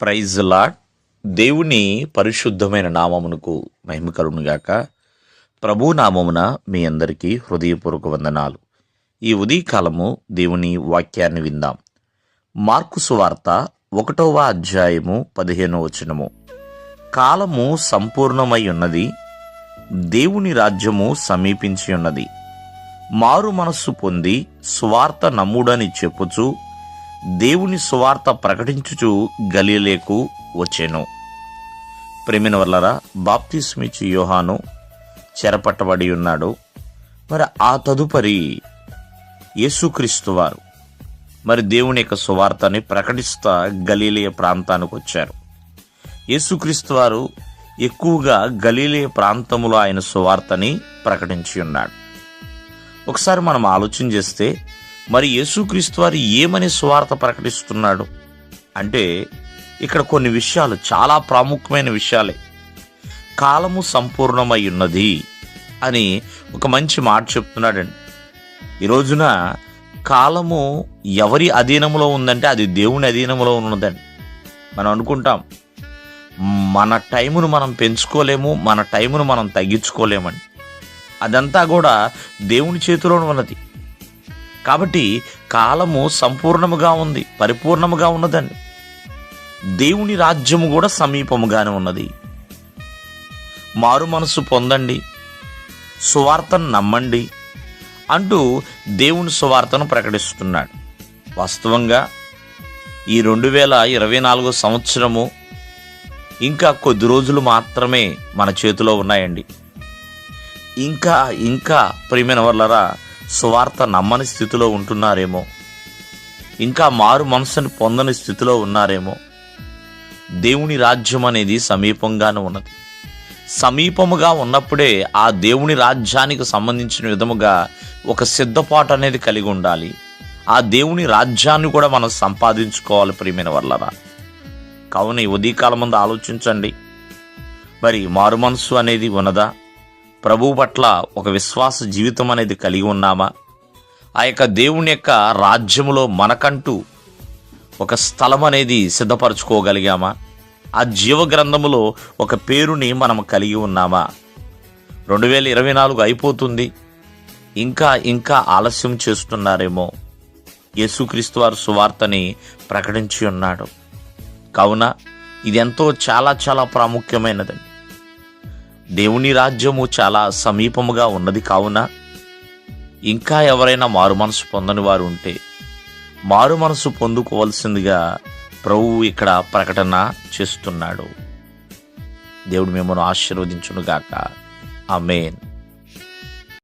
Praise lord. దేవుని పరిశుద్ధమైన నామమునకు మహిమ కలుగునుగాక. ప్రభు నామమున మీ అందరికీ హృదయపూర్వక వందనాలు. ఈ ఉదయకాలము దేవుని వాక్యాన్ని విందాం. మార్కు సువార్త 1వ అధ్యాయము 15వ వచనము. కాలము సంపూర్ణమై ఉన్నది, దేవుని రాజ్యము సమీపించి ఉన్నది. మారు మనస్సు పొంది సువార్త నమ్ముడని చెప్పుచు దేవుని సువార్త ప్రకటించుచు గలిలయకు వచ్చెను. ప్రేమిన వర్లరా, బాప్తిస్మిచ్చి యోహాను చెరపట్టబడి ఉన్నాడు. మరి ఆ తదుపరి యేసుక్రీస్తు వారు మరి దేవుని యొక్క సువార్తని ప్రకటిస్తా గలిలయ ప్రాంతానికి వచ్చారు. యేసుక్రీస్తు వారు ఎక్కువగా గలిలయ ప్రాంతంలో ఆయన సువార్తని ప్రకటించి ఉన్నాడు. ఒకసారి మనం ఆలోచన చేస్తే మరి యేసుక్రీస్తు వారు ఏమని సువార్త ప్రకటిస్తున్నాడు అంటే ఇక్కడ కొన్ని విషయాలు చాలా ప్రాముఖ్యమైన విషయాలే. కాలము సంపూర్ణమై ఉన్నది అని ఒక మంచి మాట చెప్తున్నాడండి. ఈ రోజున కాలము ఎవరి అధీనంలో ఉందంటే అది దేవుని అధీనంలో ఉన్నదండి. మనం అనుకుంటాం మన టైమును మనం పెంచుకోలేము, మన టైమును మనం తగ్గించుకోలేమని. అదంతా కూడా దేవుని చేతిలోనే ఉన్నది. కాబట్టి కాలము సంపూర్ణముగా ఉంది, పరిపూర్ణముగా ఉన్నదండి. దేవుని రాజ్యము కూడా సమీపముగానే ఉన్నది. మారు మనసు పొందండి, సువార్తను నమ్మండి అంటూ దేవుని సువార్తను ప్రకటిస్తున్నాడు. వాస్తవంగా ఈ 2024 సంవత్సరము ఇంకా కొద్ది రోజులు మాత్రమే మన చేతిలో ఉన్నాయండి. ఇంకా ప్రియమైన వర్లరా, సువార్త నమ్మని స్థితిలో ఉంటున్నారేమో, ఇంకా మారు మనసుని పొందని స్థితిలో ఉన్నారేమో. దేవుని రాజ్యం అనేది సమీపంగానే ఉన్నది. సమీపముగా ఉన్నప్పుడే ఆ దేవుని రాజ్యానికి సంబంధించిన విధముగా ఒక సిద్ధపాటు అనేది కలిగి ఉండాలి. ఆ దేవుని రాజ్యాన్ని కూడా మనం సంపాదించుకోవాలి ప్రియమైన వర్లరా. కావున ఈ ఉదయకాలం ముందు ఆలోచించండి. మరి మారు మనసు అనేది ఉన్నదా? ప్రభువు పట్ల ఒక విశ్వాస జీవితం అనేది కలిగి ఉన్నామా? ఆ యొక్క దేవుని యొక్క రాజ్యములో మనకంటూ ఒక స్థలం అనేది సిద్ధపరచుకోగలిగామా? ఆ జీవ గ్రంథములో ఒక పేరుని మనం కలిగి ఉన్నామా? 2024 అయిపోతుంది, ఇంకా ఆలస్యం చేస్తున్నారేమో. యేసుక్రీస్తు వారు సువార్తని ప్రకటించి ఉన్నాడు. కావున ఇదెంతో చాలా ప్రాముఖ్యమైనదండి. దేవుని రాజ్యము చాలా సమీపముగా ఉన్నది. కావున ఇంకా ఎవరైనా మారు మనసు పొందని వారు ఉంటే మారు మనసు పొందుకోవాల్సిందిగా ప్రభువు ఇక్కడ ప్రకటన చేస్తున్నాడు. దేవుడు మిమ్మల్ని ఆశీర్వదించునుగాక. ఆమేన్.